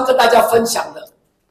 要跟大家分享的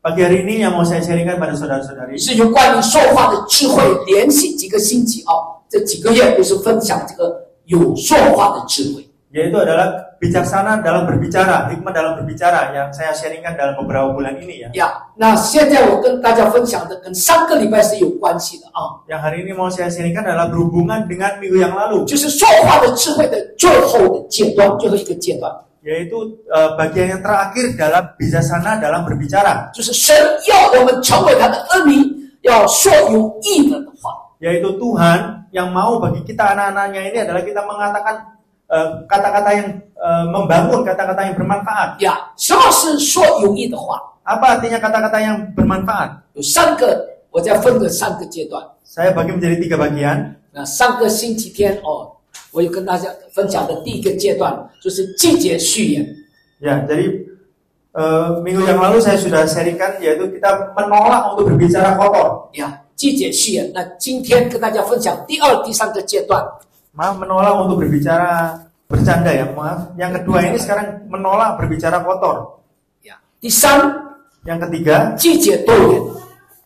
Pagi hari ini yang mau saya sharingkan pada saudara-saudari 是有关于说话的智慧，连续几个星期这几个月都是分享这个有说话的智慧， yaitu adalah bijaksana dalam berbicara, hikmat dalam berbicara yang saya sharingkan dalam beberapa bulan ini ya. 那现在我跟大家分享的跟上个礼拜是有关系的Yang hari ini mau saya sharingkan adalah berhubungan dengan minggu yang lalu, 就是说话的智慧的最后的阶段，最后一个阶段， yaitu bagian yang terakhir dalam bijaksana dalam berbicara, 就是神要我们成为他的儿女，要说有益的话。 yaitu Tuhan yang mau bagi kita anak-anaknya ini adalah kita mengatakan kata-kata yang membangun, kata-kata yang bermanfaat. 什么是说有益的话？ Apa artinya kata-kata yang bermanfaat? 有3个，我再分个3个阶段。 Saya bagi menjadi 3 bagian. 那上个星期天我有跟大家分享的第一个阶段就是季节序言。 Ya, jadi minggu yang lalu saya sudah sharingkan yaitu kita menolak untuk berbicara kotor. 季节序言。那今天跟大家分享第2、第3个阶段。 Maaf, menolak untuk berbicara bercanda ya, maaf. Yang kedua ini sekarang menolak berbicara kotor. 第3， yang ketiga 季节多言。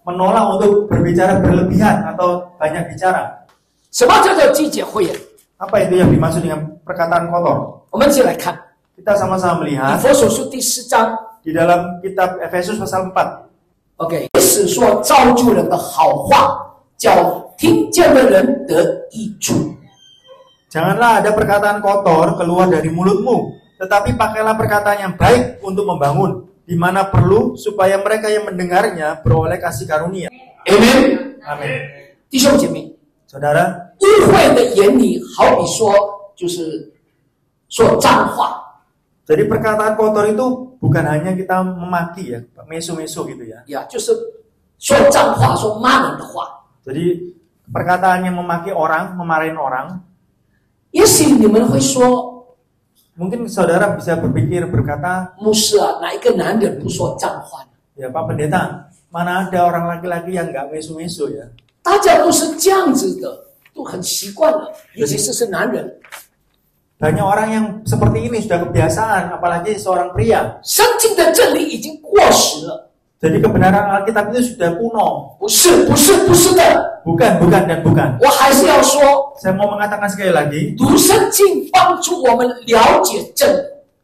menolak untuk berbicara berlebihan atau banyak bicara. 什么叫做季节汇言？ Apa itu yang dimaksud dengan perkataan kotor? 我们一起来看 Kita sama-sama 以 melihat 弗所书第4章。 di dalam kitab Efesus pasal 4. OK， 使说造就人的好话，叫听见的人得益处。 Janganlah ada perkataan kotor keluar dari mulutmu, tetapi pakailah perkataan yang baik untuk membangun, di mana perlu supaya mereka yang mendengarnya beroleh kasih karunia. Amen。 Amin. 弟兄姐妹， Saudara, 污秽的言语好比说就是说脏话， jadi perkataan kotor itu bukan hanya kita memaki ya, mesu-mesu gitu ya. 就是说脏话，说骂人的话。 Jadi perkataan yang memaki orang, memarahin orang. 也许你们会说， Mungkin saudara bisa berpikir berkata, 牧师哪一个男人不说脏话呢？ ya Pak Pendeta, mana ada orang laki-laki yang nggak mesu-mesu ya? 大家都是这样子的，都很习惯了，尤其是男人。 Banyak orang yang seperti ini sudah kebiasaan, apalagi seorang pria. 圣经的真理已经过时了。 Jadi kebenaran Alkitab itu sudah kuno. 不是的。 Bukan dan bukan. 我还是要说， Saya mau mengatakan sekali lagi, 读圣经帮助我们了解真理。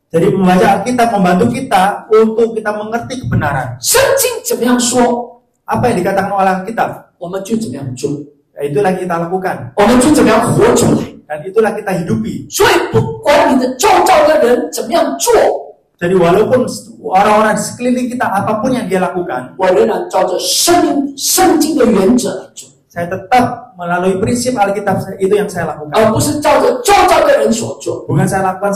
jadi membaca Alkitab membantu kita untuk kita mengerti kebenaran. 圣经怎么样说， Apa yang dikatakan oleh Alkitab, 我们就怎么样做， itulah kita lakukan. 我们就怎么样活出来。 Dan itulah kita hidupi. 所以不管你的周遭的人怎么样做， Jadi walaupun orang-orang di sekeliling kita apapun yang dia lakukan, 我仍然照着圣经的原则来做， saya tetap melalui prinsip Alkitab itu yang saya lakukan. 而不是照着周遭的人所做。 Bukan saya lakukan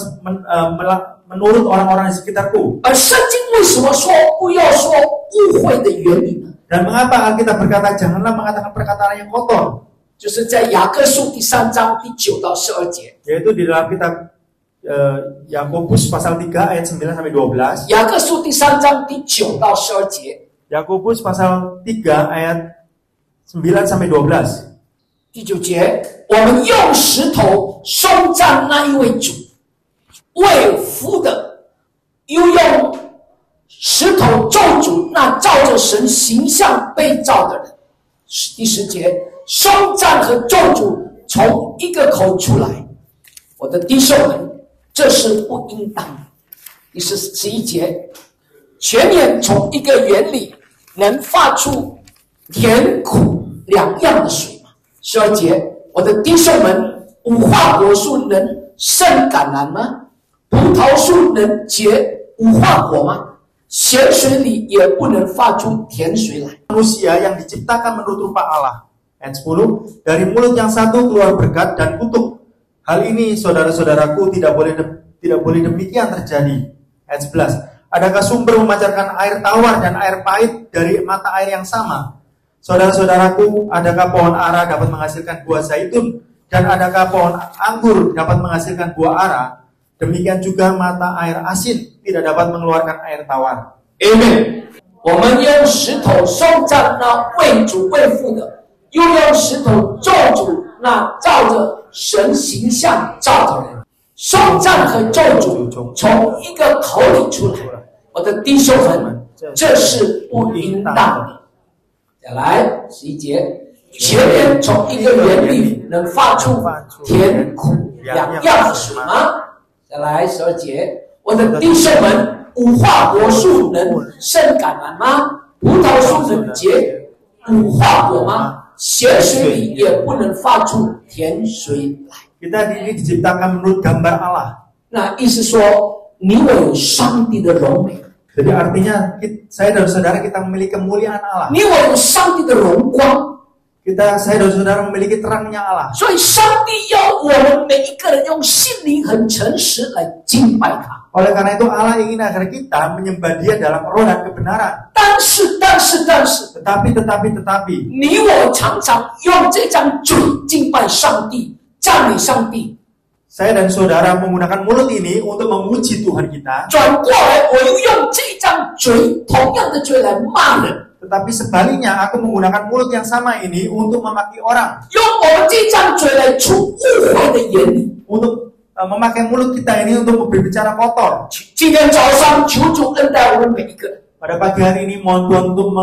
menurut orang-orang di sekitarku. 而圣经为什么说不要说污秽的原理呢？ Dan mengapa Alkitab berkata janganlah mengatakan perkataan yang kotor? 就是在雅各书第3章第9到12节。 Yaitu di dalam kitab Yakobus pasal 3 ayat 9 sampai 12. 雅各书第3章第9到12节。 Yakobus pasal 3 ayat 9 sampai 12. 第9节，我们用石头颂赞那一位主，为父的，又用石头咒诅那照着神形象被造的人。第10节，颂赞和咒诅从一个口出来，我的弟兄们，这是不应当的。第11节，泉眼从一个园里能发出甜苦两样的水吗？12节，我的弟兄们，无花果树能生橄榄吗？葡萄树能结无花果吗？咸水里也不能发出甜水来。 Manusia yang diciptakan menurut rupa Allah. Ayat 10, dari mulut yang satu keluar berkat dan kutuk. Hal ini saudara-saudaraku tidak boleh demikian terjadi. Ayat 11, adakah sumber memancarkan air tawar dan air pahit dari mata air yang sama? Saudara-saudaraku, adakah pohon ara dapat menghasilkan buah zaitun dan adakah pohon anggur dapat menghasilkan buah ara? Demikian juga mata air asin tidak dapat mengeluarkan air tawar. Amen。我们用石头颂赞那为主为父的，又用石头咒诅那照着神形象造的人。颂赞和咒诅从一个口里出来。我我的弟兄们，这是不应当的。再来11节，泉源从一个园里能发出甜苦两样的水吗？再来12节，我的弟兄们，无花果树能生橄榄吗？葡萄树能结无花果吗？咸水里也不能发出甜水来。 Kita ini diciptakan menurut gambar Allah. 那意思说，你我有上帝的荣美， Jadi artinya saya dan saudara kita memiliki kemuliaan Allah. 你我有上帝的荣光， Saya dan saudara memiliki terangnya Allah. 所以上帝要我们每一个人用心灵很诚实来敬拜他。 Oleh karena itu Allah ingin agar kita menyembah Dia dalam roh dan kebenaran. 但是， Tetapi 你我常常用这张嘴敬拜上帝，赞美上帝。 Saya dan saudara menggunakan mulut ini untuk memuji Tuhan kita. 转过来，我又用这张嘴，同样的嘴来骂人。 Tetapi sebaliknya, aku menggunakan mulut yang sama ini untuk memaki orang. 用我们这张嘴来出误会的言语。 Untuk memakai mulut kita ini untuk berbicara kotor. 今天早上，求主恩待我们每一个人。 Pada pagi hari ini mohon Tuhan untuk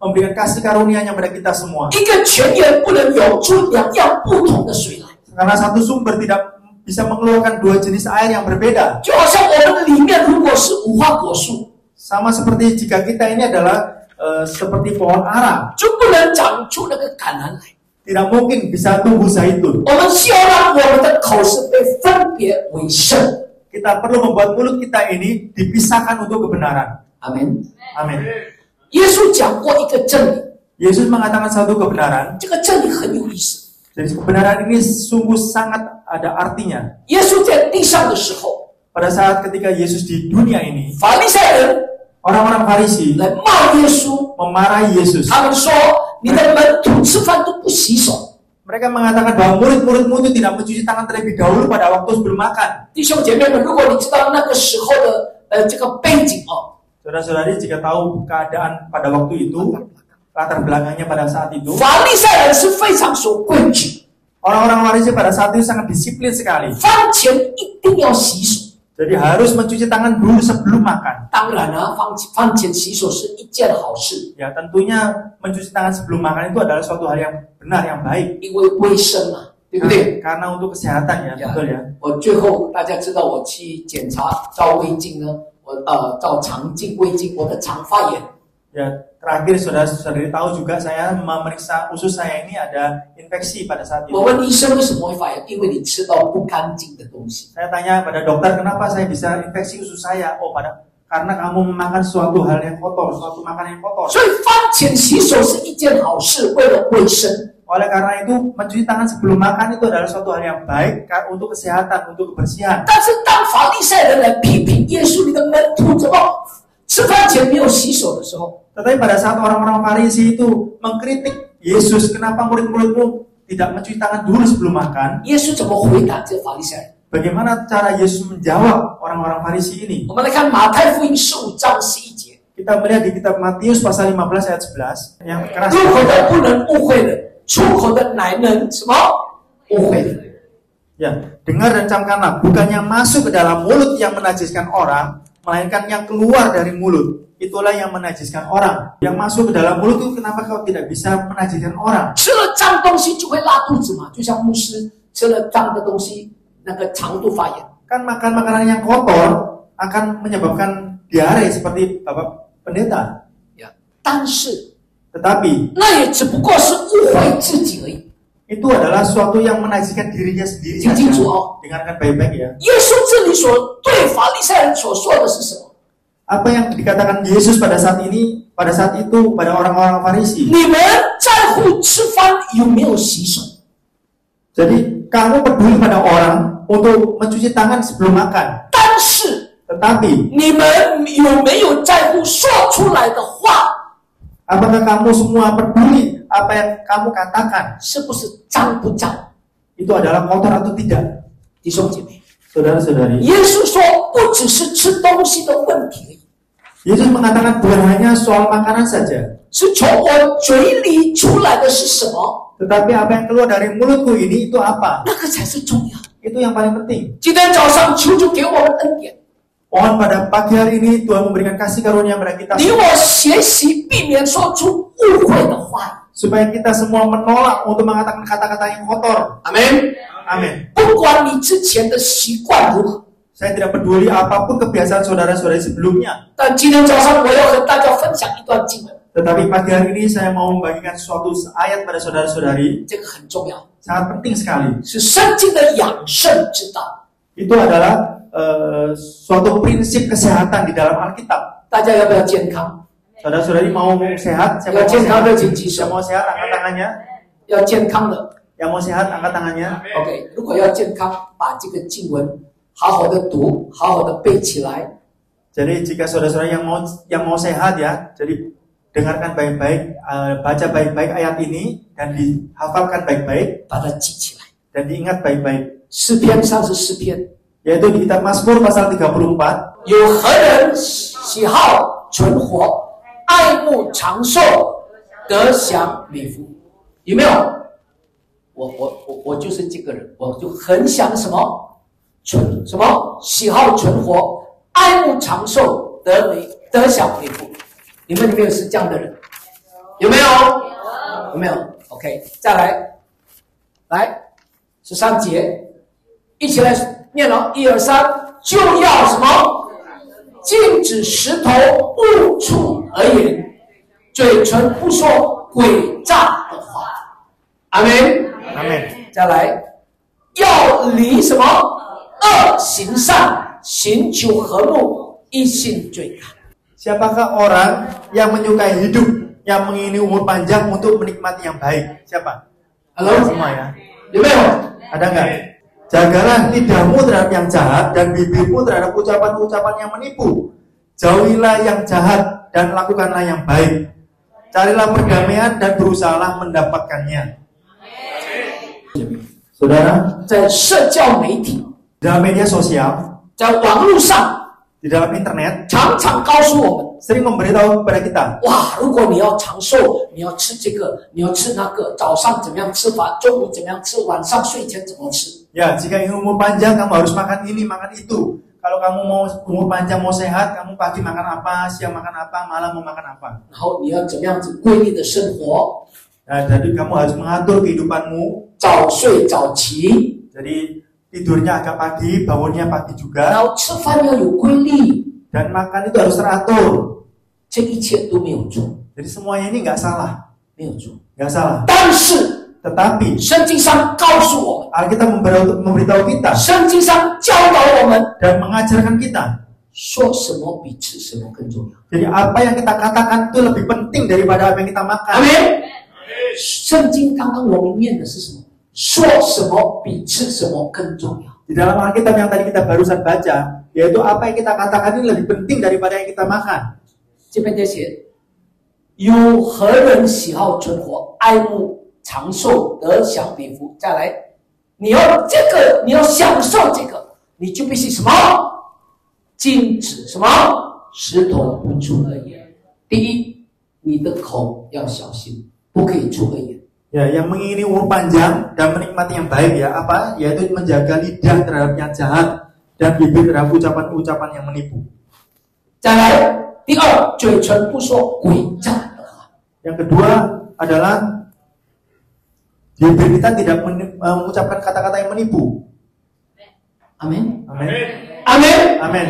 memberikan kasih karunia-Nya pada kita semua. 一个泉源不能涌出两样不同的水来。 Karena satu sumber tidak bisa mengeluarkan dua jenis air yang berbeda. 就好像我们里面如果是无花果树， Sama seperti jika kita ini adalah seperti pohon ara, 就不能长出那个橄榄来。 tidak mungkin bisa tumbuh zaitun. 我们需要让我们的口是被分别为圣。 Kita perlu membuat mulut kita ini dipisahkan untuk kebenaran. 阿门。 Amin. 耶稣讲过一个真理， Yesus mengatakan satu kebenaran. 这个真理很有意思。 Jadi kebenaran ini sungguh sangat ada artinya. 耶稣在地上的时候， Pada saat ketika Yesus di dunia ini, 法利赛人 orang-orang Farisi 来骂耶稣， memarahi Yesus. 他们说：“你的门徒吃饭都不洗手。 Mereka mengatakan bahwa murid-muridmu itu tidak mencuci tangan terlebih dahulu pada waktu sebelum makan. ”弟兄姐妹们，如果你知道那个时候的这个背景哦， Saudara-saudari, jika tahu keadaan pada waktu itu, latar belakangnya pada saat itu, 法利赛人是非常守规矩， orang-orang Farisi pada saat itu sangat disiplin sekali. 饭前一定要洗手。 Jadi harus mencuci tangan dulu sebelum makan. 当然了、饭前洗手是一件好事， Ya, tentunya mencuci tangan sebelum makan itu adalah suatu hal yang benar, yang baik. 因为卫生嘛，对不对？ Karena untuk kesehatan ya, betul ya. 我最后大家知道我去检查照胃镜呢，我照肠镜、胃镜，我的肠发炎。 Ya, terakhir saudara-saudari tahu juga saya memeriksa usus saya ini ada infeksi pada saat itu. 我问医生为什么会发炎？因为你吃到不干净的东西。 Saya tanya pada dokter kenapa saya bisa infeksi usus saya. Oh, karena kamu memakan suatu hal yang kotor, suatu makanan yang kotor. 所以饭前洗手是一件好事，为了卫生。 Oleh karena itu, mencuci tangan sebelum makan itu adalah suatu hal yang baik untuk kesehatan, untuk kebersihan. 但是当法利赛人来批评耶稣，你的门徒怎么吃饭前没有洗手的时候， Tetapi pada saat orang-orang Farisi itu mengkritik Yesus, kenapa murid-muridmu tidak mencuci tangan dulu sebelum makan? 耶稣怎么回答这法利赛人？ Bagaimana cara Yesus menjawab orang-orang Farisi ini? 我们来看马太福音15章11节， Kita melihat di kitab Matius pasal 15 ayat 11 yang keras. 入口的不能误会人，出口的乃能什么误会人。 Ya, dengar dan camkanlah, bukan yang masuk ke dalam mulut yang menajiskan orang, melainkan yang keluar dari mulut. Itulah yang menajiskan orang. Yang masuk ke dalam mulut itu kenapa kau tidak bisa menajiskan orang? 吃了脏东西就会拉肚子嘛，就像牧师吃了脏的东西，那个肠肚发炎。 Kan makan makanan yang kotor akan menyebabkan diare seperti Bapak Pendeta. 呀，但是 Tetapi 那也只不过是误会自己而已。 itu adalah suatu yang menajiskan dirinya sendiri 听 saja. 清楚哦， Dengarkan baik-baik ya. 耶稣这里所对法利赛人所说的是什么？ Apa yang dikatakan Yesus pada saat ini, pada saat itu pada orang-orang Farisi. 你们在乎吃饭有没有洗手？ Jadi kamu peduli pada orang untuk mencuci tangan sebelum makan. 但是 Tetapi 你们有没有在乎说出来的话 apakah kamu semua peduli apa yang kamu katakan 是不是脏不脏？ itu adalah kotor atau tidak? 弟兄姐妹， Saudara-saudari, 耶稣说不只是吃东西的问题而已， Yesus mengatakan bukan hanya soal makanan saja, 是从我嘴里出来的是什么， tetapi apa yang keluar dari mulutku ini itu apa? 那个才是重要。 Itu yang paling penting. 今天早上求主给我们恩典， Mohon pada pagi hari ini Tuhan memberikan kasih karunia kepada kita 你我学习避免说出误会的话语。 supaya kita semua menolak untuk mengatakan kata-kata yang kotor. 阿门。 Amin. 不管你之前的习惯如何， Saya tidak peduli apapun kebiasaan saudara-saudari sebelumnya. 但今天早上我要和大家分享一段经文， Tetapi pagi hari ini saya mau membagikan suatu ayat pada saudara-saudari. 这个很重要， Sangat penting sekali. 是圣经的养生之道。 Itu adalah suatu prinsip kesehatan di dalam Alkitab. 大家要不要健康？ Saudara-saudari mau sehat? Siapa 要 mau 健康 sehat? 的请举 Yang 手。 mau sehat angkat tangannya. 要健康的 Yang mau sehat angkat tangannya. ，OK。如果要健康，把这个经文好好的读，好好的背起来。 Jadi jika saudara-saudara yang mau sehat ya, jadi dengarkan baik-baik, baca baik-baik ayat ini dan dihafalkan baik-baik 把它记起来。 dan diingat baik-baik. 诗篇34篇， Yaitu di kitab Mazmur pasal 34. 有何人喜好存活，爱慕长寿，得享美福？有没有？我就是这个人，我就很想什么喜好存活，爱慕长寿，得享美福。你们里面有是这样的人？有没有？有没有 ？OK， 再来13节，一起来念了，1、2、3，就要什么？禁止石头误触而言，嘴唇不说诡诈的话。阿门。 Amin. 再来，要离什么恶行善，寻求和睦，一心追赶。 Siapakah orang yang menyukai hidup, yang mengingini umur panjang untuk menikmati yang baik? Siapa? Halo Semua ya. 有没有？ Ada nggak? Jagalah lidahmu terhadap yang jahat dan bibirmu terhadap ucapan-ucapan yang menipu. Jauhilah yang jahat dan lakukanlah yang baik. Carilah perdamaian dan berusahalah mendapatkannya. Saudara, 在社交媒体， dalam media sosial, 在网络上， di dalam internet, 常常告诉我们： sering memberitahu kepada kita, 哇，如果你要长寿，你要吃这个，你要吃那个，早上怎么样吃法，中午怎么样吃，晚上睡前怎么吃。 ya jika ingin umur panjang kamu harus makan ini, makan itu. Kalau kamu mau umur panjang, mau sehat, kamu pagi makan apa, siang makan apa, malam mau makan apa. 然后你要怎么样子规律的生活， Nah, jadi kamu harus mengatur kehidupanmu. 早睡早起， Jadi tidurnya agak pagi, bangunnya pagi 然 juga, 后吃饭要有规律， dan makan itu harus teratur. 这一切都没有做， Jadi semuanya ini nggak salah, 没有做。 nggak salah. 但是 Tetapi 圣经上告诉我们， Alkitab memberitahu kita 圣经上教导我们， dan mengajarkan kita. 说什么比吃什么更重要。 Jadi apa yang kita katakan itu lebih penting daripada apa yang kita 阿 makan. 门。圣经刚刚我们念的是什么？说什么比吃什么更重要。 Di dalam Alkitab yang tadi kita barusan baca, yaitu apa yang kita katakan ini lebih penting daripada yang kita makan. 这边在写，有何人喜好存活，爱慕长寿，得享美福？再来，你要这个，你要享受这个，你就必须什么？禁止什么？石头不出恶言。第一，你的口要小心，不可以出恶言。 Ya, yang mengingini umur panjang dan menikmati yang baik ya apa? Yaitu menjaga lidah terhadap yang jahat dan bibir terhadap ucapan-ucapan yang menipu. 再来，第二，嘴唇不说诡诈的话。 Yang kedua adalah bibir kita tidak mengucapkan kata-kata yang menipu. 阿门， Amin. 阿门。 Amin.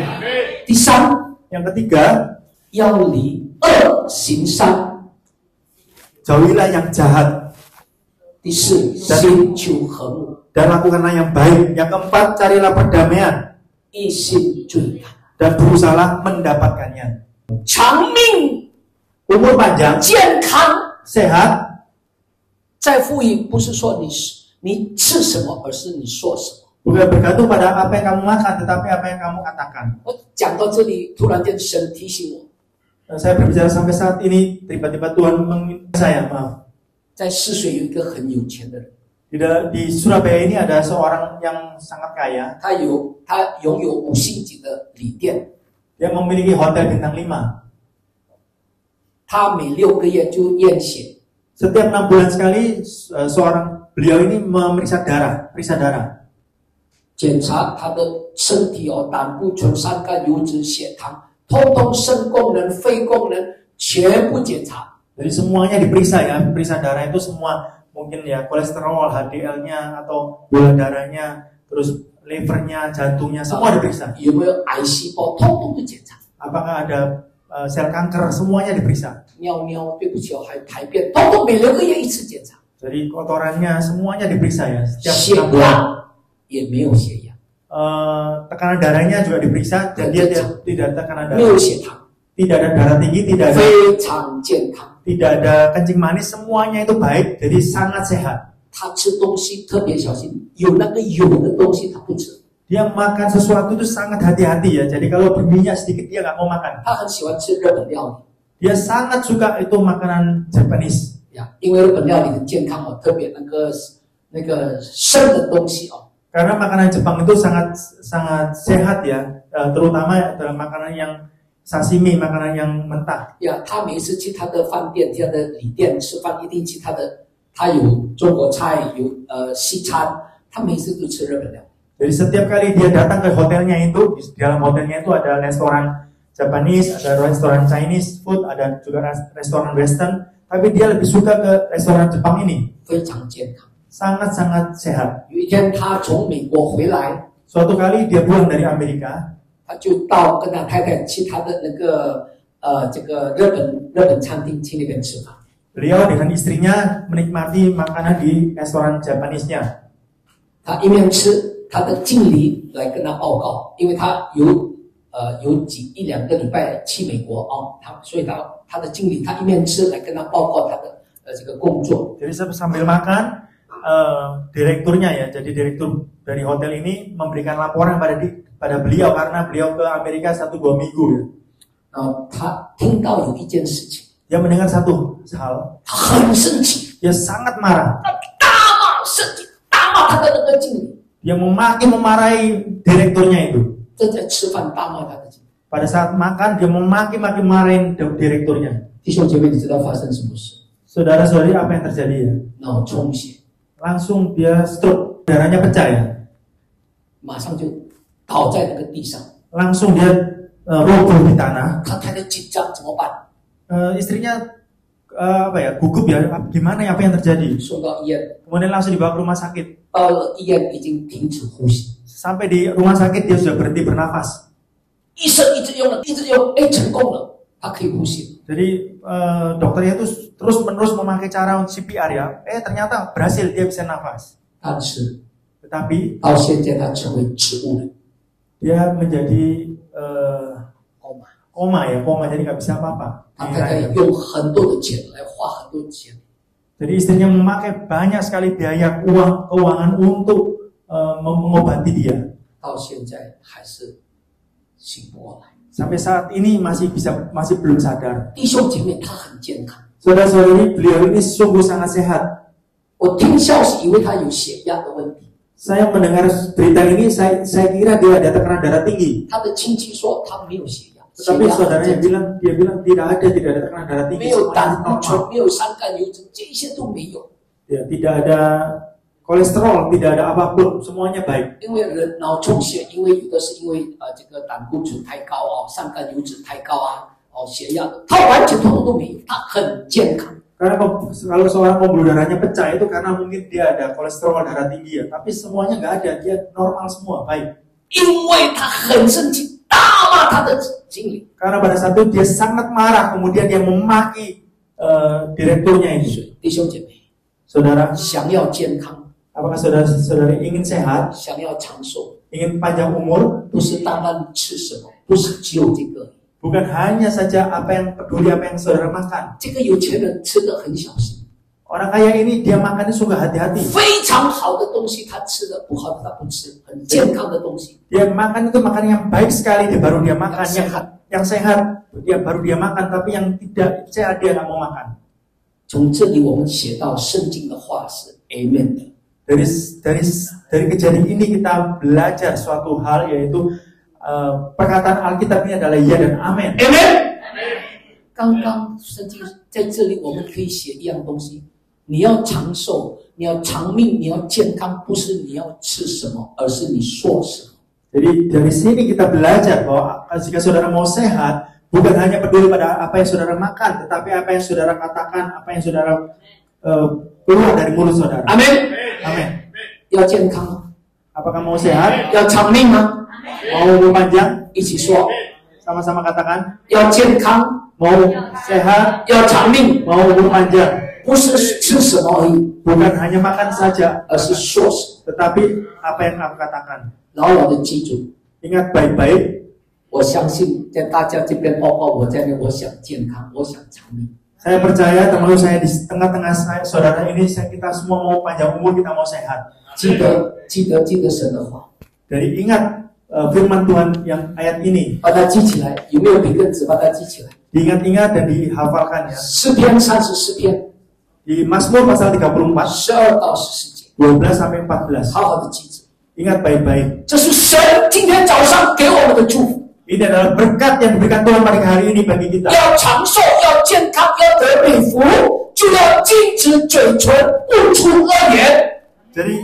第三， Yang ketiga, 要离恶行善。 jauhilah yang jahat 第四，寻求和睦， dan lakukanlah yang baik. Yang keempat, carilah perdamaian 一心追赶。 dan berusahalah mendapatkannya. 长命、 Umur panjang, 健康， sehat, 在富裕不是说你吃什么，而是你说什么。 bukan bergantung pada apa yang kamu makan, tetapi apa yang kamu katakan. 我讲到这里，突然间神提醒我， Saya berbicara sampai saat ini, tiba-tiba Tuhan mengingat saya, maaf. 在泗水有一个很有钱的人， Di Surabaya ini ada seorang yang sangat kaya. 他拥有5星级的旅店， Dia memiliki hotel bintang 5. 他每6个月就验血， Setiap 6 bulan sekali, beliau ini memeriksa darah, periksa darah. 检查他的身体胆固醇、三甘油脂、血糖，通通肾功能、肺功能全部检查。 Jadi semuanya diperiksa ya, periksa darah itu semua mungkin ya kolesterol, HDL-nya atau gula darahnya, terus livernya, jantungnya semua diperiksa. 有没有癌细胞，通通都检查。 Apakah ada sel kanker, semuanya diperiksa. 尿尿，对不起还排便，通通每2个月1次检查。 Jadi kotorannya semuanya diperiksa ya. 血压也没有血压， Tekanan darahnya juga diperiksa dan dia tidak tekanan 没有 darah, 血糖， tidak ada darah tinggi, tidak ada 非常健康。 tidak ada kencing manis, semuanya itu baik, jadi sangat sehat. 他吃东西特别小心，有那个油的东西他不吃。 Dia makan sesuatu itu sangat hati-hati ya. Jadi kalau berminyak sedikit dia nggak mau makan. 他很喜欢吃日本料理。 Dia sangat suka itu makanan Japanese. 呀，因为日本料理很健康特别那个生的东西Karena makanan Jepang itu sangat sehat ya, terutama dalam makanan yang sashimi, makanan yang mentah. 呀，他每一次去他的饭店、他的旅店吃饭，一定去他有中国菜，有西餐，他每次都吃日本料理。 Jadi setiap kali dia datang ke hotelnya itu, di dalam hotelnya itu ada restoran Japanese, ada restoran Chinese food, ada juga restoran Western. Tapi dia lebih suka ke restoran Jepang ini. 非常健康。 Sangat-sangat sehat. 有一天他从美国回来， Suatu kali dia pulang dari Amerika, 他就到跟他太太去他的那个这个日本餐厅去那边吃饭。 beliau dengan istrinya menikmati makanan di restoran Japanese-nya. 他一面吃，他的经理来跟他报告，因为他有1-2个礼拜去美国所以他的经理他一面吃来跟他报告他的这个工作。 Jadi sambil makan, direkturnya ya, jadi direktur dari hotel ini memberikan laporan pada beliau karena beliau ke Amerika 1-2 minggu ya. 他听到有一件事情， Dia mendengar satu hal, 他很生气， dia sangat marah. 大骂生气，大骂他的那个经理， Dia memarahi direkturnya itu. 正在吃饭大骂他的经理。 Pada saat makan dia memaki-maki marahin direkturnya. 弟兄姐妹，你知道发生什么事？ Saudara-saudari, apa yang terjadi ya? 脑充血， Langsung dia stroke, darahnya pecah ya. 马上就倒在那个地上。 Langsung dia roboh di tanah. 他太太紧张怎么办？ Istrinya gugup ya, gimana ya, apa yang terjadi? 送到医院， Kemudian langsung dibawa ke rumah sakit. 到了医院已经停止呼吸， Sampai di rumah sakit dia sudah berhenti bernafas. 医生一直用，成功了，他可以呼吸。 Jadi dokternya itu terus-menerus memakai cara CPR ya. Ternyata berhasil, dia bisa nafas. 他吃， Tetapi 到现在他成为植物人， dia menjadi koma。 koma jadi nggak bisa apa-apa. 他太太用很多的钱来花很多的钱， Jadi istrinya memakai banyak sekali biaya keuangan untuk mengobati dia. 到现在还是醒不过来。 Sampai saat ini masih belum sadar. 弟兄姐妹，他很健康。 Saudara-saudari, beliau ini sungguh sangat sehat. 我听消息以为他有血压的问题， Saya mendengar berita ini, saya kira dia ada tekanan darah tinggi. 他的亲戚说他没有血压， Tetapi saudaranya dia bilang tidak ada tekanan darah tinggi. 没有胆固 Normal. 醇，没有三甘油脂，这些都没有。 Ya, tidak ada kolesterol, tidak ada apapun, semuanya baik. 因为人脑充血，因为有的是因为这个胆固醇太高三甘油脂太高血压，他完全通通都没有，他很健康。 Karena kalau seorang pembuluh darahnya pecah itu karena mungkin dia ada kolesterol darah tinggi ya, tapi semuanya nggak ada, dia normal semua, baik. 因为他很生气，大骂他的经理。 Karena pada saat itu dia sangat marah, kemudian dia memaki direkturnya itu. 弟兄姐妹， Saudara, 想要健康， apakah saudara-saudari ingin sehat, 想要长寿， ingin panjang umur? 不是单单吃什么，不是只有这个。 Bukan hanya saja apa yang peduli apa yang saudara makan. 这个有钱人吃得很小心， Orang kaya ini dia makannya suka hati-hati. 非常好的东西他吃的，不好的他不吃，很健康的东西。 Dia makan itu makan yang baik sekali, dia baru dia makan. Yang sehat, dia baru dia makan, tapi yang tidak sehat dia nggak mau makan. 从这里我们写到圣经的话是 Amen 的。 Dari kejadian ini kita belajar suatu hal, yaitu perkataan Alkitab ini adalah ya dan amin. Amen。刚刚圣经在这里我们可以写一样东西，你要长寿，你要长命，你要健康，不是你要吃什么，而是你说什么。 Jadi dari sini kita belajar bahwa jika saudara mau sehat, bukan hanya peduli pada apa yang saudara makan, tetapi apa yang saudara katakan, apa yang saudara keluar dari mulut saudara. Amin. Amin. 要健康吗？ Apakah mau sehat? 要长命吗？ Mau umur panjang? 一起说。 Sama-sama katakan. 要健康， Mau sehat? 要长命， Mau umur panjang? 不是吃什么而已， Bukan hanya makan saja, 而是说什么。 tetapi apa yang kamu katakan. 牢牢的记住， Ingat baik-baik. 我相信在大家这边，包括我在内，我想健康，我想长命。 Saya percaya termasuk saya di tengah-tengah saya, saudara ini, kita semua mau panjang umur, kita mau sehat. 记得神的话， Jadi ingat firman Tuhan yang ayat ini. 把它记起来。有没有笔跟纸？把它记起来。 Diingat-ingat dan dihafalkan ya. 诗篇34篇 Di Mazmur pasal 34, 12到14节， 12 sampai 14. 好好的记着。 Ingat baik-baik. 这是神今天早上给我们的祝福。 Ini adalah berkat yang diberikan Tuhan pada hari ini bagi kita. 要长寿，要健康，要得美福，就要禁止嘴唇，不出恶言。 Jadi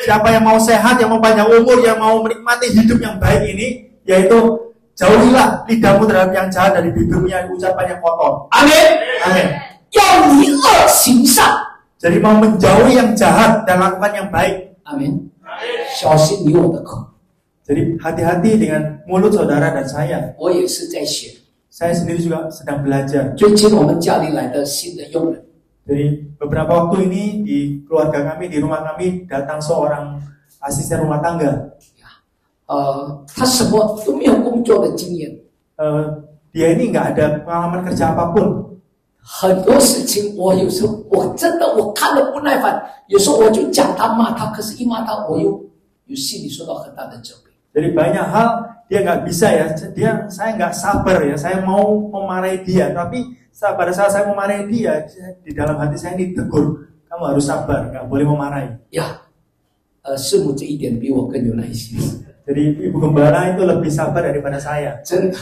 siapa yang mau sehat, yang mau panjang umur, yang mau menikmati hidup yang baik ini, yaitu jauhilah lidahmu terhadap yang jahat dari bibirmu yang ucapan yang kotor. 阿门。 Amin. 要离恶行善。 Jadi mau menjauhi yang jahat dan lakukan yang baik. 阿门。小心你我的口。 Jadi hati-hati dengan mulut saudara dan saya. 我也是在学。 Saya sendiri juga sedang belajar. 最近我们家里来的新的佣人， Jadi beberapa waktu ini di keluarga kami, di rumah kami datang seorang asisten rumah tangga. 他什么都没有工作的经验， Dia ini nggak ada pengalaman kerja apapun. 很多事情我有时候我真的我看了不耐烦，有时候我就讲他骂他，可是一骂他我又心里受到很大的责备。 Jadi banyak hal dia nggak bisa ya. Saya nggak sabar ya. Saya mau memarahi dia, tapi pada saat saya memarahi dia, di dalam hati saya ini tegur, kamu harus sabar, nggak boleh memarahi. 呀，师母这一点比我更有耐心， Jadi ibu gembala itu lebih sabar daripada saya. 真的，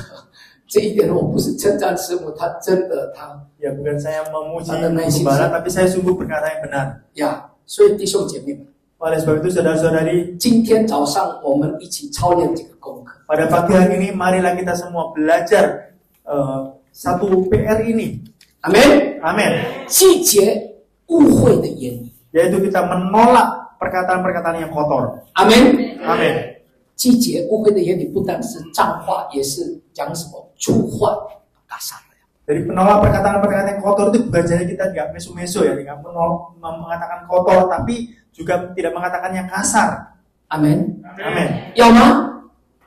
这一点我不是称赞师母，她真的她 Ya bukan saya memuji Ada ibu nice gembala, sih. tapi saya sungguh berkata yang benar. 呀，所以弟兄姐妹们， Oleh sebab itu saudara-saudari, 今天早上我们一起操练这个功课。 pada pagi hari ini marilah kita semua belajar satu PR ini. 阿门。 Amin. 季节误会的言语。 Yaitu kita menolak perkataan-perkataan yang kotor. 阿门。 Amin. 季节误会的言语不但是脏话，也是讲什么粗话、打杀的。 Jadi penolak perkataan-perkataan yang kotor itu bukan saja kita nggak meso-meso ya, nggak mengatakan kotor, tapi juga tidak mengatakan yang kasar. 阿门。 Amin. 要吗？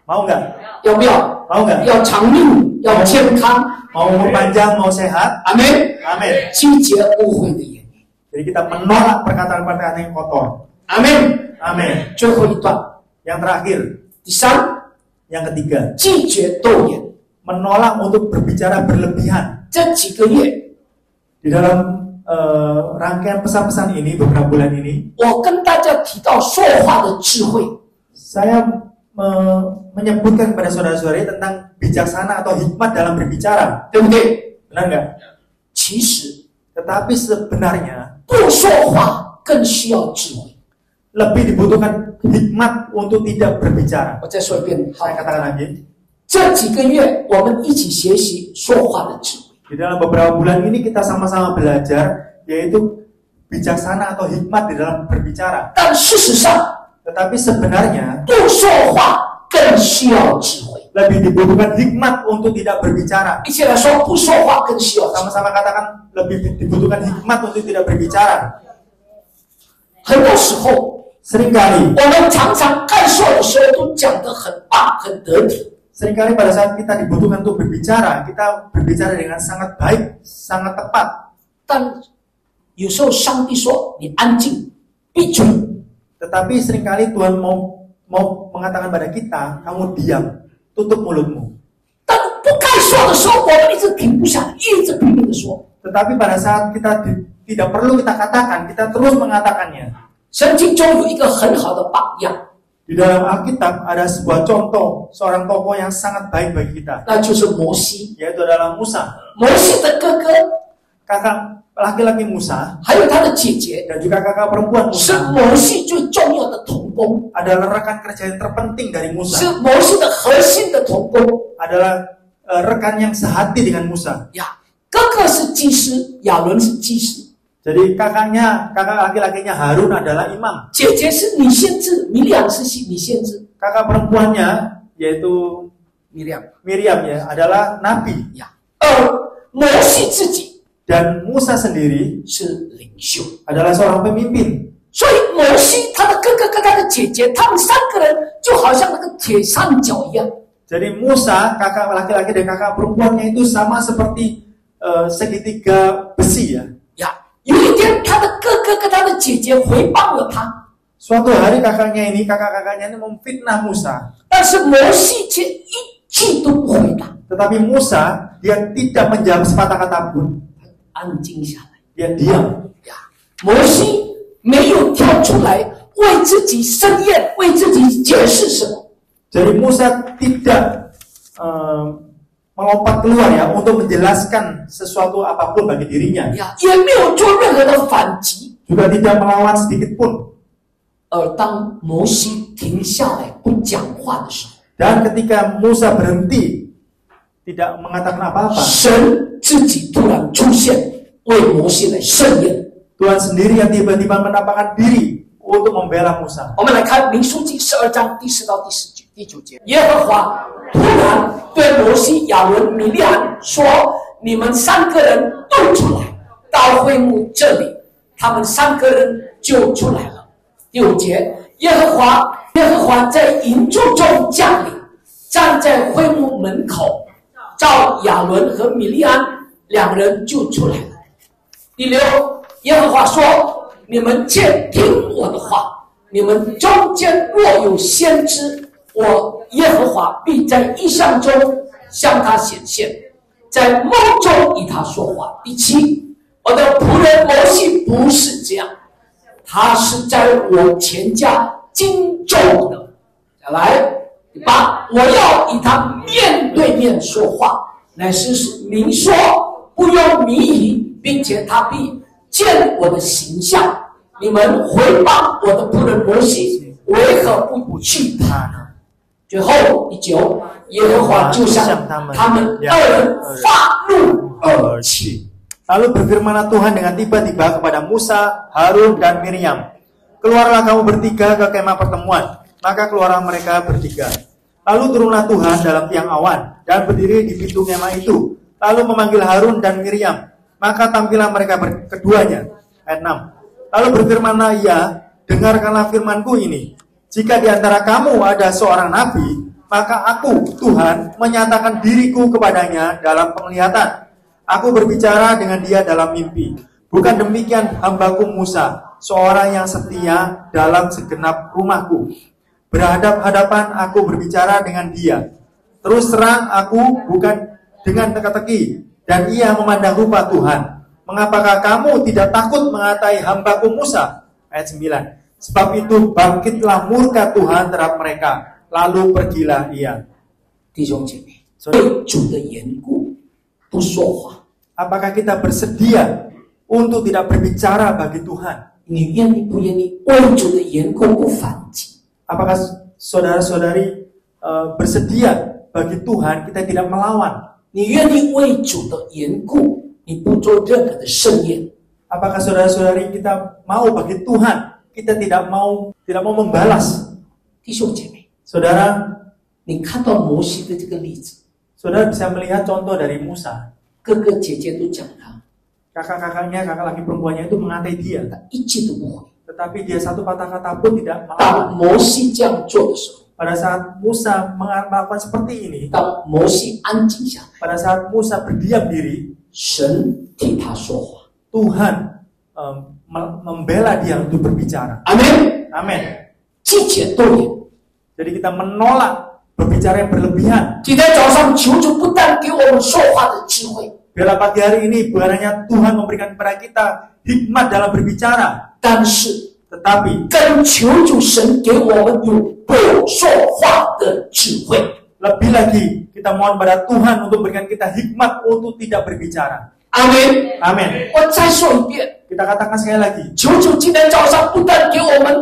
Mau nggak? 要不要？ Mau nggak? 要长命，要健康。 Mau umur panjang, mau sehat? 阿门。 Amin. 季节误会的言语。 Jadi kita menolak perkataan-perkataan yang kotor. 阿门。 Amin. 最后一段， Yang terakhir, 第三， yang ketiga, 拒绝斗言。 menolak untuk berbicara berlebihan. 这几个月， Di dalam rangkaian pesan-pesan ini, beberapa bulan ini, 我跟大家提到说话的智慧。 saya menyebutkan kepada saudara-saudari tentang bijaksana atau hikmat dalam berbicara. 对不对？ Benar nggak? 其实 Tetapi sebenarnya 不说话更需要智慧。 lebih dibutuhkan hikmat untuk tidak berbicara. 我再说一遍，好 Saya，katakan lagi, 这几个月我们一起学习说话的智慧。 di dalam beberapa bulan ini kita sama-sama belajar, yaitu bijaksana atau hikmat di dalam berbicara. 但事实上， Tetapi sebenarnya 不说话更需要智慧。 lebih dibutuhkan hikmat untuk tidak berbicara. 一起来说，不说话更需要智慧。 Sama-sama katakan lebih dibutuhkan hikmat untuk tidak berbicara. 很多时候， Seringkali 我们常常干说的时候都讲得很棒、很得体， Seringkali pada saat kita dibutuhkan untuk berbicara, kita berbicara dengan sangat baik, sangat tepat. 但有时候上帝说：“你安静，闭嘴。” Tetapi seringkali Tuhan mau mengatakan pada kita, kamu diam, tutup mulutmu. 但不该说的时候，我们一直停不下来，一直拼命的说。 Tetapi pada saat kita tidak perlu kita katakan, kita terus mengatakannya. 圣经中有一个很好的榜样， Di dalam Alkitab ada sebuah contoh seorang tokoh yang sangat baik bagi kita, 那就是摩西。 yaitu adalah Musa. 摩西的哥哥 Kakak laki-laki Musa 还有他的姐姐， dan juga kakak perempuan 是 Musa 摩西最重要的同工， adalah rekan kerja yang terpenting dari 是 Musa, 摩西的核心的同工 adalah rekan yang sehati dengan Musa. 呀。哥哥是祭司，亚伦是祭司， Jadi kakak laki-lakinya Harun adalah imam. 姐姐是女先知，米利亚是女先知 Kakak perempuannya yaitu 米利亚 Miriam ya adalah nabi. 呀。摩西自己 Dan Musa sendiri 是领袖， adalah seorang pemimpin. 所以摩西他的哥哥跟他的姐姐，他们三个人就好像那个铁三角一样。 Jadi Musa, kakak laki-laki dan kakak perempuannya itu sama seperti segitiga besi ya. 呀，有一天他的哥哥跟他的姐姐回报了他， Suatu hari kakak-kakaknya ini memfitnah Musa. 但是摩西却一句都不回答， Tetapi Musa dia tidak menjawab sepatah kata pun. 安静下来。 Dia diam. 呀，摩西没有跳出来为自己申辩，为自己解释什么。 Jadi Musa tidak melompat keluar ya untuk menjelaskan sesuatu apapun bagi dirinya. 呀，也没有做任何的反击。 Juga tidak melawan sedikit pun. 而当摩西停下来不讲话的时候， Dan ketika Musa berhenti tidak mengatakan apa-apa, 神自己突然出现，为摩西来申辩。 Tuhan sendiri yang tiba-tiba menampakkan diri untuk membela Musa. 我们来看民书记12章第10到第9节。耶和华突然对摩西、亚伦、米利暗说：“你们三个人都出来，到会幕这里。”他们三个人就出来了。第5节，耶和华在营柱中降临，站在会幕门口，召亚伦和米利暗两人就出来了。第6，耶和华说：“你们切听我的话，你们中间若有先知，我耶和华必在异象中向他显现，在梦中与他说话。”第7，我的仆人摩西不是这样，他是在我前家经咒的。再来，第8，我要与他面对面说话，乃是明说，不用谜语，并且他必见我的形象。你们回报我的仆人摩西，为何不去他呢？最后第9，耶和华就向他们二人发怒而去。 Lalu berfirmanlah Tuhan dengan tiba-tiba kepada Musa, Harun, dan Miriam. Keluarlah kamu bertiga ke kemah pertemuan. Maka keluarlah mereka bertiga. Lalu turunlah Tuhan dalam tiang awan dan berdiri di pintu kemah itu. Lalu memanggil Harun dan Miriam. Maka tampillah mereka keduanya. Ayat 6. Lalu berfirmanlah ia, dengarkanlah firmanku ini. Jika di antara kamu ada seorang nabi, maka aku, Tuhan, menyatakan diriku kepadanya dalam penglihatan. Aku berbicara dengan dia dalam mimpi. Bukan demikian hambaku Musa, seorang yang setia dalam segenap rumahku. Berhadap-hadapan aku berbicara dengan dia. Terus terang aku bukan dengan teka-teki, dan ia memandang rupa Tuhan. Mengapakah kamu tidak takut mengatai hambaku Musa? Ayat 9. Sebab itu bangkitlah murka Tuhan terhadap mereka, lalu pergilah ia. 弟兄姐妹，为主的缘故不说话。 Apakah kita bersedia untuk tidak berbicara bagi Tuhan? 你愿意不愿意为主的缘故不反击？ Apakah saudara-saudari bersedia bagi Tuhan kita tidak melawan? 你愿意为主的缘故，你不做任何的盛宴？ Apakah saudara-saudari kita mau bagi Tuhan kita tidak mau membalas? 弟兄姐妹， Saudara, 你看到摩西的这个例子， saudara bisa melihat contoh dari Musa. 哥哥姐姐都讲他， Kakak-kakaknya, kakak laki perempuannya itu mengatai dia, 他一句都不回。 tetapi dia satu patah kata pun tidak 当 melawan. 摩西这样做的时候， Pada saat Musa melakukan seperti ini, 当摩西安静下来， pada saat Musa berdiam diri, 神替他说话。 Tuhan membela dia untuk berbicara. 阿门。 Amin. 拒绝多言。 Jadi kita menolak berbicara yang berlebihan. 今天早上求主不但给我们说话的智慧， Biarlah pagi hari ini bukan hanya Tuhan memberikan kepada kita hikmat dalam berbicara, 但是 tetapi 更求主神给我们有不说话的智慧。 lebih lagi kita mohon pada Tuhan untuk memberikan kita hikmat untuk tidak berbicara. 阿门。 Amin. 我再说一遍， Kita katakan sekali lagi. 求主今天早上不但给我们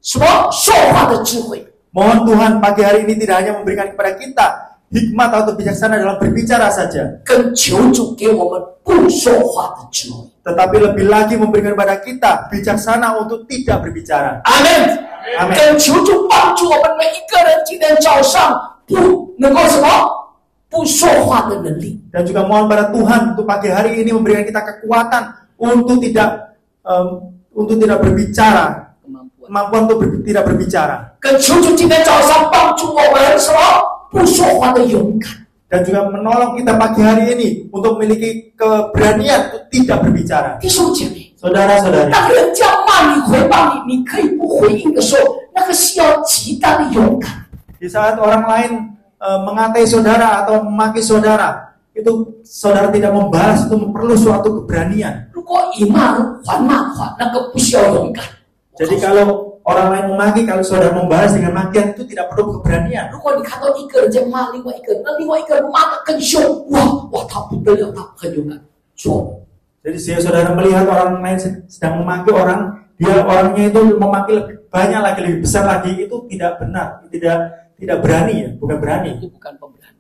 什么说话的智慧， Mohon Tuhan pagi hari ini tidak hanya memberikan kepada kita hikmat atau bijaksana dalam berbicara saja, 更求主给我们不说话的智慧。 tetapi lebih lagi memberikan kepada kita bijaksana untuk tidak berbicara. 阿门。 Amin. 更求主帮助我们每一个人今天早上不能够什么不说话的能力。 Dan juga mohon pada Tuhan untuk pagi hari ini memberikan kita kekuatan untuk tidak berbicara, kemampuan untuk tidak berbicara. 更求主今天早上帮助我们什么不说话的勇敢。 Dan juga menolong kita pagi hari ini untuk memiliki keberanian untuk tidak berbicara. 弟兄姐妹， Saudara-saudari, 当人家骂你、回报你，你可以不回应的时候，那个是要极大的勇敢。 di saat orang lain mengatai saudara atau memaki saudara, itu saudara tidak membalas, itu perlu suatu keberanian. 如果以骂还骂还，那个不需要勇敢。 Jadi kalau orang lain memaki, kalau saudara membalas dengan makian, itu tidak perlu keberanian. 如果你看到一个人在骂另外一个人，那另外一个人骂得更凶，哇，他不得了，他很勇敢。错了， Jadi jika saudara melihat orang lain sedang memaki orang, orangnya itu memaki lebih banyak lagi, lebih besar lagi, itu tidak benar, tidak berani ya, bukan berani, 这不敢不berani。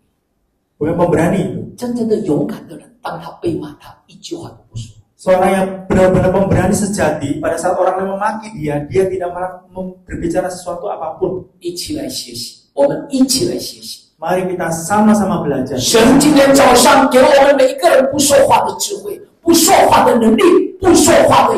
bukan pemberani itu. 真正的勇敢的人，当他被骂，他一句话都不说。 Seorang yang benar-benar pemberani sejati, pada saat orang lain memaki dia tidak malah berbicara sesuatu apapun. 一起来学习，我们一起来学习。 Mari kita sama-sama belajar. 神今天早上给了我们每一个人不说话的智慧，不说话的能力，不说话的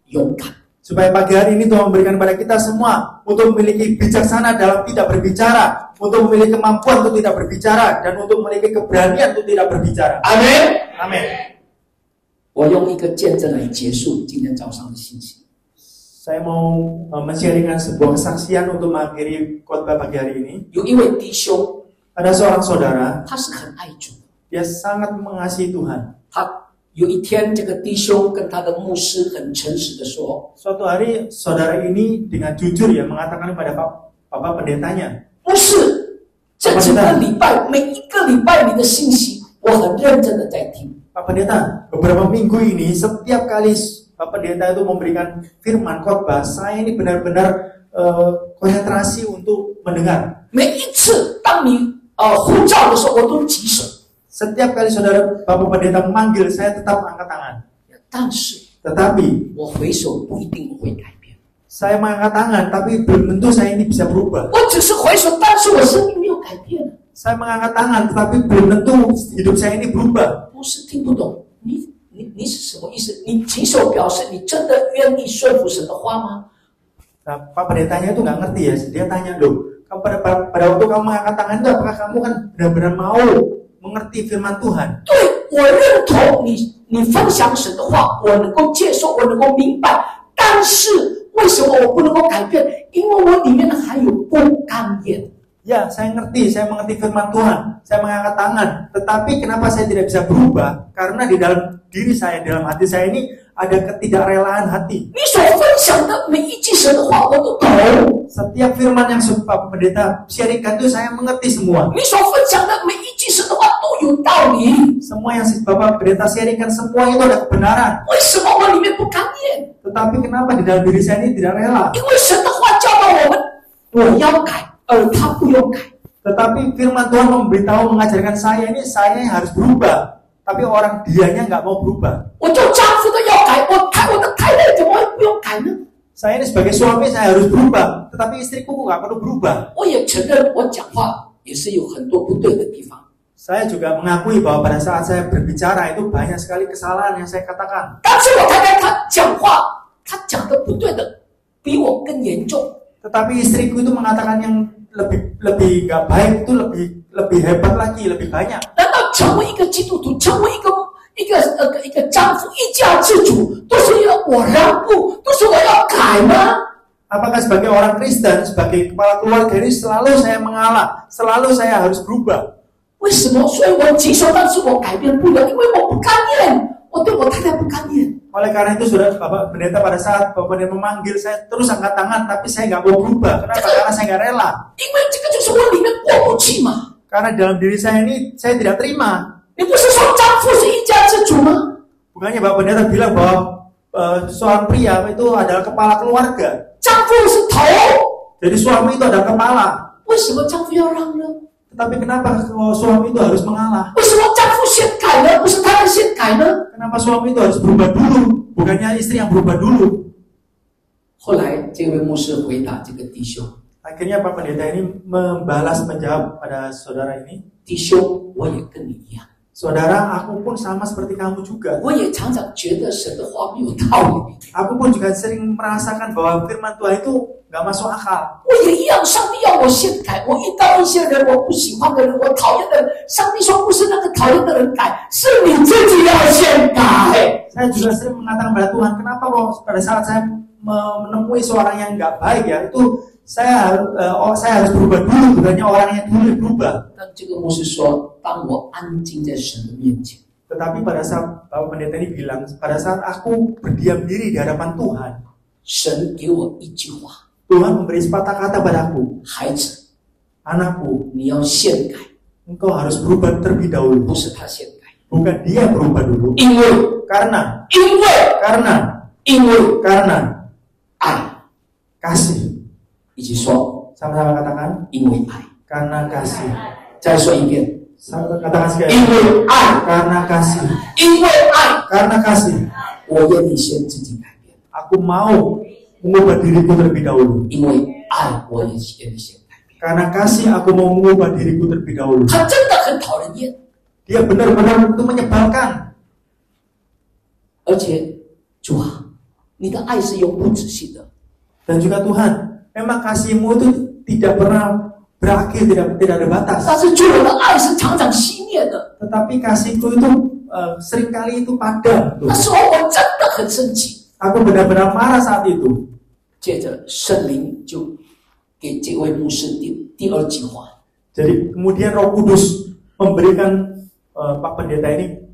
勇敢。 Supaya pagi hari ini Tuhan memberikan kepada kita semua untuk memiliki bijaksana dalam tidak berbicara, untuk memiliki kemampuan untuk tidak berbicara, dan untuk memiliki keberanian untuk tidak berbicara. 阿门。 Amin. 我用一个见证来结束今天早上的信息。 Saya mau men-sharingkan sebuah kesaksian untuk mengakhiri khotbah pagi hari ini. 有一位弟兄， Ada seorang saudara, 他是很爱主的。 dia sangat mengasihi Tuhan. 他有一天，这个弟兄跟他的牧师很诚实的说 Suatu hari saudara ini dengan jujur ya mengatakan kepada Bapak pendetanya, 牧师，这整个礼拜每一个礼拜你的信息，我很认真的在听。 Pak Pendeta, beberapa minggu ini setiap kali Pak Pendeta itu memberikan firman khotbah, saya ini benar-benar konsentrasi untuk mendengar. 每一次当你呼召的时候，我都举手。 Setiap kali saudara Bapak Pendeta memanggil, saya tetap angkat tangan. 但是 Tetapi 我回手不一定会改变。 saya mengangkat tangan, tapi belum tentu saya ini bisa berubah. 我只是回手，但是我生命没有改变。 Saya mengangkat tangan, tetapi belum tentu hidup saya ini berubah. 牧师听不懂，你是什么意思？你举手表示你真的愿意顺服神的话吗？ Nah, Pak Pendetanya itu nggak ngerti ya. Dia tanya, loh, pada waktu kamu mengangkat tangan itu apakah kamu kan benar-benar mau mengerti firman Tuhan? 对，我认同你分享神的话，我能够接受，我能够明白。但是为什么我不能够改变？因为我里面还有不甘愿。 Ya, saya mengerti firman Tuhan, saya mengangkat tangan. Tetapi kenapa saya tidak bisa berubah? Karena di dalam diri saya, dalam hati saya ini ada ketidakrelaan hati. 你所分享的每一句神的话，我都懂。 Setiap firman yang Pak Pendeta sharingkan itu saya mengerti semua. 你所分享的每一句神的话都有道理。 Semua yang Bapak Pendeta sharingkan semua itu ada kebenaran. 为什么我里面不甘愿？ Tetapi kenapa di dalam diri saya ini tidak rela? 因为神的话教导我们，我要改，而他不用改。 Tetapi firman Tuhan mengajarkan saya ini saya yang harus berubah. Tapi orang dianya nggak mau berubah. 我做丈夫的要改，我的太太怎么会不用改呢？ Saya ini sebagai suami saya harus berubah. Tetapi istriku nggak perlu berubah. 我也承认我讲话也是有很多不对的地方。 Saya juga mengakui bahwa pada saat saya berbicara itu banyak sekali kesalahan yang saya katakan. 但是我太太她讲话，她讲的不对的比我更严重。 Tetapi istriku itu mengatakan yang lebih nggak baik itu lebih hebat lagi, lebih banyak. 难道成为一个基督徒，成为一个丈夫，一家之主，都是要我让步，都是我要改吗？ Apakah sebagai orang Kristen, sebagai kepala keluarga ini selalu saya mengalah, selalu saya harus berubah? 为什么？所以我举手，但是我改变不了，因为我不甘愿，我对我太太不甘愿。 Oleh karena itu, saudara Bapak Pendeta pada saat Bapak Pendeta memanggil saya terus angkat tangan, tapi saya nggak mau berubah. Kenapa? Karena saya nggak rela. 因为这个就是我里面过不去嘛。 Karena dalam diri saya ini saya tidak terima. 你不是说丈夫是一家之主吗？ Bukannya Bapak Pendeta bilang bahwa seorang pria itu adalah kepala keluarga. 丈夫是头， Jadi suami itu adalah kepala. 为什么丈夫要让呢？ Tetapi kenapa kalau suami itu harus mengalah? 为什么丈夫先改呢？不是他们先改呢？ Kenapa suami itu harus berubah dulu? Bukannya istri yang berubah dulu. 后来这位牧师回答这个弟兄， Akhirnya Pak Pendeta ini menjawab pada saudara ini, 弟兄，我也跟你一样， Saudara, aku pun sama seperti kamu juga. 我也常常觉得神的话没有道理， Aku pun juga sering merasakan bahwa firman Tuhan itu gak masuk akal. 我也一样，上帝要我先改，我遇到一些人我不喜欢的人，我讨厌的人，上帝说不是那个讨厌的人改，是你自己要先改。 Saya juga sering mengatakan pada Tuhan, kenapa kok pada saat saya menemui seorang yang gak baik ya, itu saya harus berubah dulu, bukannya orangnya dulu yang berubah. 但这个牧师说，当我安静在神的面前， Tetapi pada saat Bapak Pendeta ini bilang, pada saat aku berdiam diri di hadapan Tuhan, 神给我一句话， Tuhan memberi sepatah kata padaku, 孩子， anakku, 你要先改， engkau harus berubah terlebih dahulu. 不是他先改， Bukan dia berubah dulu. 因为 Karena 因为 爱， kasih. 一起说， Sama-sama katakan, 因为爱。 karena kasih. 再说一遍， Katakan sekali, 因为爱， karena kasih. 因为爱， Karena kasih. 我愿意先自己改变， Aku mau mengubah diriku terlebih dahulu. 因为爱，我也愿意先改变。 Karena kasih aku mau mengubah diriku terlebih dahulu. 他真的很讨人厌， Dia benar-benar itu menyebalkan. 而且主啊，你的爱是永不止息的。 Dan juga Tuhan, memang kasih-Mu itu tidak pernah berakhir, tidak ada batas. 但是主我的爱是常常熄灭的。 Tetapi kasih-Ku itu seringkali itu padam. 那时候我真的很生气。 Aku benar-benar marah saat itu. 接着圣灵就给这位牧师第二句话， Jadi kemudian Roh Kudus memberikan Pak Pendeta ini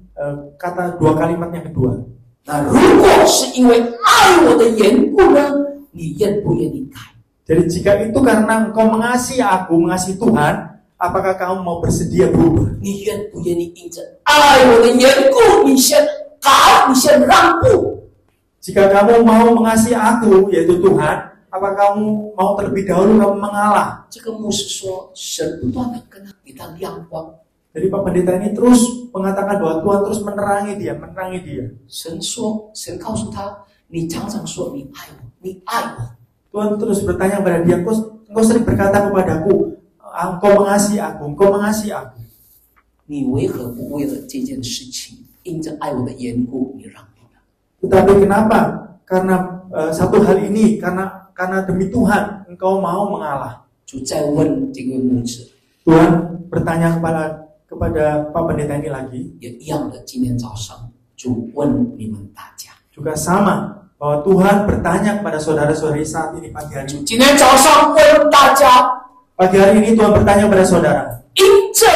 dua kalimat yang kedua. 那如果是因为爱我的缘故呢，你愿不愿意改？ Jadi jika itu karena engkau mengasihi aku, mengasihi Tuhan, apakah kamu mau bersedia berubah? 你愿不愿意因着爱我的缘故，你先改，你先让步？ Jika kamu mau mengasihi aku, yaitu Tuhan, apakah kamu mau terlebih dahulu kamu mengalah? 这个牧师说，神不断的跟他给他亮光。 Jadi Pak Pendeta ini terus mengatakan bahwa Tuhan terus menerangi dia. 神说，神告诉他，你常常说你爱我，你爱我。 Tuhan terus bertanya pada dia, engkau sering berkata kepadaku, engkau mengasihi aku, engkau mengasihi aku. 你为何不为了这件事情，因着爱我的缘故，你让步呢？ Tetapi kenapa? Karena satu hal ini, karena demi Tuhan, engkau mau mengalah. 就再问这位牧师， Tuhan bertanya kepada Pak Pendeta ini lagi, 也一样的，今天早上就问你们大家。 juga sama, bahwa Tuhan bertanya kepada saudara-saudari saat ini pagi hari ini. 今天早上问大家， Pagi hari ini Tuhan bertanya kepada saudara, 因着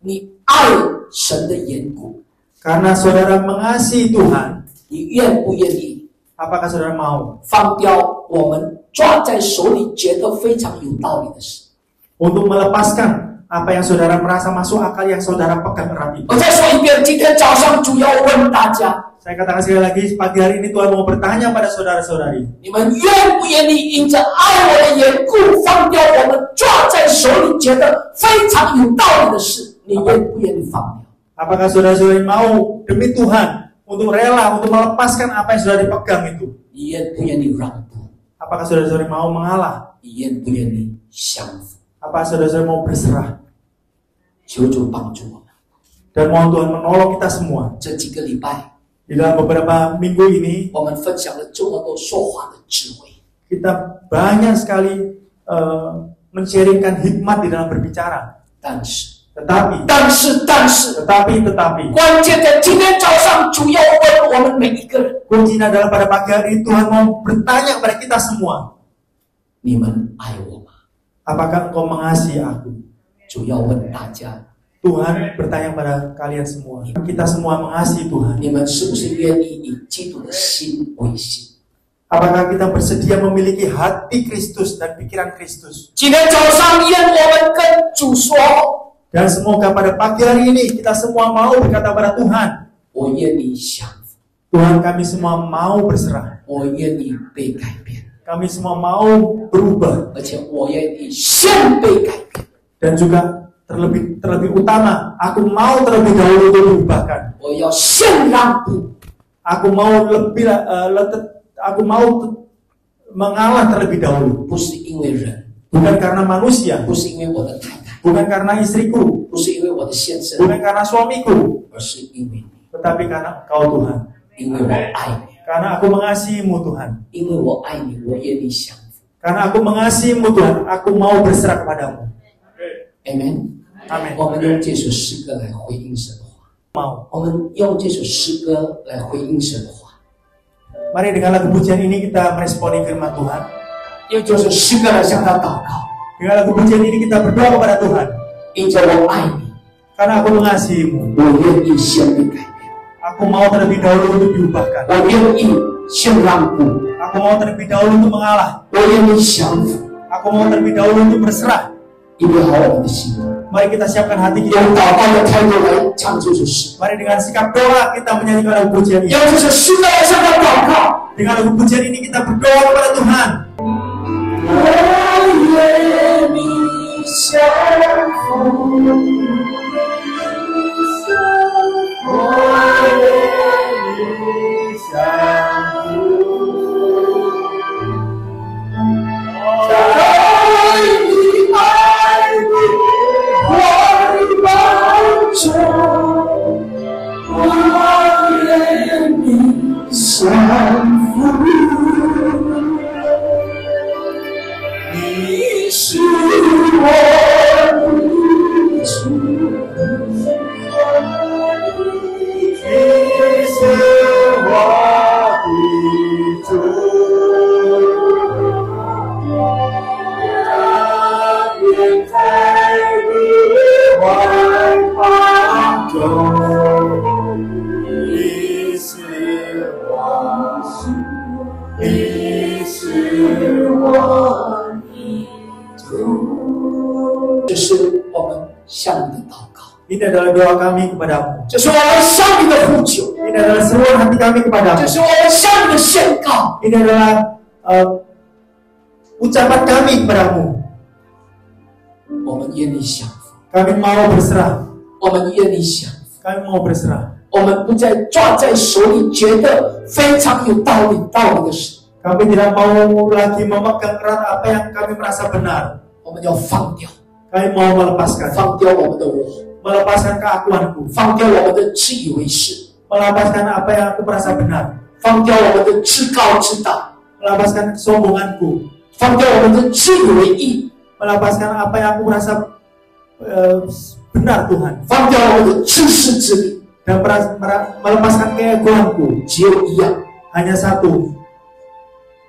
你爱神的缘故， karena saudara mengasihi Tuhan, 你愿不愿意 apakah saudara mau 放掉我们抓在手里觉得非常有道理的事？ untuk melepaskan apa yang saudara merasa masuk akal yang saudara pegang erat itu? 我再说一遍，今天早上主要问大家， Saya katakan sekali lagi, pagi hari ini Tuhan mau bertanya pada saudara-saudari, 你们愿不愿意因着爱我的缘故，放掉我们抓在手里觉得非常有道理的事？你愿不愿意放掉？ apakah saudara-saudari mau demi Tuhan untuk rela untuk melepaskan apa yang sudah dipegang itu? 你愿不愿意让步？ Apakah saudara-saudari mau mengalah? 你愿不愿意降服？ Apa saudara-saudari mau berserah? 求主帮助我们。 Dan mohon Tuhan menolong kita semua. 这几个礼拜， Di dalam beberapa minggu ini 我们分享了这么多说话的智慧。 kita banyak sekali men-sharingkan hikmat di dalam berbicara. 但是， Tetapi 关键在今天早上，主要问我们每一个人： kuncinya adalah pada pagi hari Tuhan mau bertanya kepada kita semua, 你们爱我吗？ apakah engkau mengasihi aku? 主要问大家： Tuhan bertanya pada kalian semua, kita semua mengasihi Tuhan. 你们是不是愿意以基督的心为心？ Apakah kita bersedia memiliki hati Kristus dan pikiran Kristus? 今天早上，愿我们跟主说： Dan semoga pada pagi hari ini kita semua mau berkata pada Tuhan, 我愿意降服， Tuhan, kami semua mau berserah. 我愿意被改变， Kami semua mau berubah. 而且我愿意先被改变。 Dan juga terlebih utama, aku mau terlebih dahulu untuk diubahkan. 我要先让步， Aku mau mengalah terlebih dahulu. 不是因为人， Bukan karena manusia, 不是因为我的太太， bukan karena istriku, 不是因为我的先生， bukan karena suamiku, 而是因为你， tetapi karena Kau Tuhan. 因为我爱你， Karena aku mengasihimu Tuhan. 因为我爱你，我愿意降服。 Karena aku mengasihimu Tuhan, aku mau berserah kepadamu. Amen。 Amin. 我们用这首诗歌来回应神的话， Mau. 我们用这首诗歌来回应神的话， Mari dengan lagu pujian ini kita meresponi firman Tuhan. 用这首诗歌来向他祷告， Dengan lagu pujian ini kita berdoa kepada Tuhan. 因着我爱你， Karena aku mengasihimu, 我愿意先被改变， aku mau terlebih dahulu untuk diubahkan. 我愿意先让步， Aku mau terlebih dahulu untuk mengalah. 我愿意降服， Aku mau terlebih dahulu untuk berserah. 预备好我们的心， Mari kita siapkan hati 用 kita. 祷告的态度来唱这首诗， Mari dengan sikap doa kita menyanyikan lagu pujian ini. 用这首诗歌来向他祷告。 Dengan lagu pujian ini kita berdoa kepada Tuhan. 我愿意降服，我愿意降服，在你爱的怀抱中，我愿意降服。你是我的主，你是我的主，让你在你怀抱中，你是我主，你是我。这是我们向你的祷告， Ini adalah doa kami kepadamu. 这是我们向你的呼求， Ini adalah seruan hati kami 这 kepadamu. 是我们向你的宣告。 Ini adalah ucapan kami kepadamu. 我们愿意降服， Kami mau berserah. 我们愿意降服， Kami mau berserah. 我们不再抓在手里，觉得非常有道理的事， Kami tidak mau lagi memegang erat apa yang kami merasa benar. 我们要放掉， Kami mau melepaskan. 放掉我们的我， Melepaskan keakuanku. 放掉我们的自以为是， Melepaskan apa yang aku merasa benar. 放掉我们的自高自大， Melepaskan kesombonganku. 放掉我们的自以为意， Melepaskan apa yang aku merasa benar Tuhan. 放掉我们的自私自利。 Dan melepaskan keegoanku. 只有一样， Hanya satu.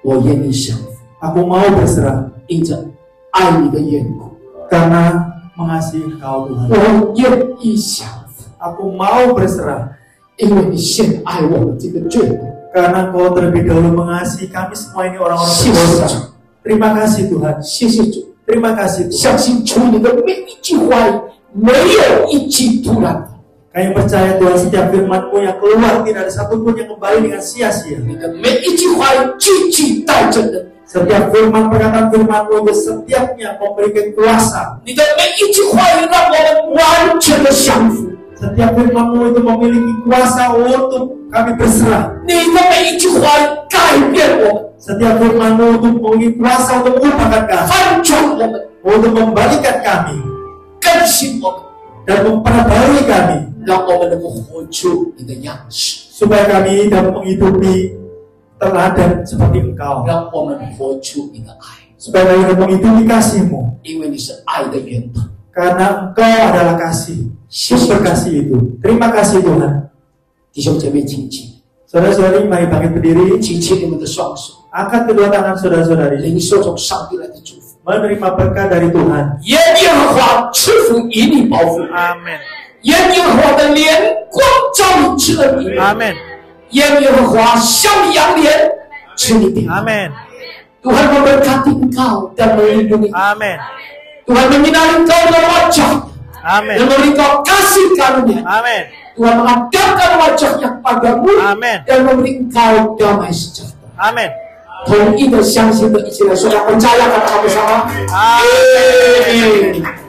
我愿意降服， Aku mau berserah. 因着爱你的缘故， Karena mengasihi Kau Tuhan. 我愿意降服， Aku mau berserah. 因为你先爱我们这个罪人。 Karena Kau terlebih dahulu mengasihi kami semua ini orang-orang 谢谢 berdosa. 主， Terima kasih Tuhan. 谢谢主， Terima kasih Tuhan. 相信主你的每一句话语没有一句突然的， Kami percaya Tuhan setiap firman-Mu yang keluar tidak ada satupun yang kembali dengan sia-sia. 你的每一句话语句句带着能力， Setiap firman perkataan firman-Mu itu setiapnya memberikan kuasa. 你的每一句话语让我们完全的降服， Setiap firman-Mu itu memiliki kuasa untuk kami berserah. 你的每一句话语改变我们， Setiap firman-Mu itu memiliki kuasa untuk mengubahkan kami, 翻转我们， untuk membalikan kami 更新我们， dan memperbarui kami, 让我们能够活出你的样式， supaya kami dapat menghidupi teladan seperti Engkau, 让我们活出你的爱， supaya kami dapat menghidupi kasih-Mu, 因为你是爱的源头。 karena Engkau adalah kasih, sumber kasih itu. Terima kasih Tuhan. 弟兄姐妹，请起， Saudara-saudari, mari bangkit berdiri, 举起你们的双手， angkat kedua tangan saudara-saudari, 领受从上帝来的祝福。 menerima berkat dari Tuhan. 愿耶和华赐福以你保护， Amin. 愿耶和华的脸光照你赐恩你， Amin. 愿耶和华向你扬脸赐你平安。 Amin. Tuhan memberkati engkau dan melindungi. Amin. Tuhan menyinari engkau dengan wajah Amin. dan memberi engkau kasih karunia. Amin. Tuhan menghadapkan wajahnya kepadamu Amen. dan memberi engkau damai sejahtera. 阿门。 同意的相信的一起来说，要percaya kata kami sama. Amin.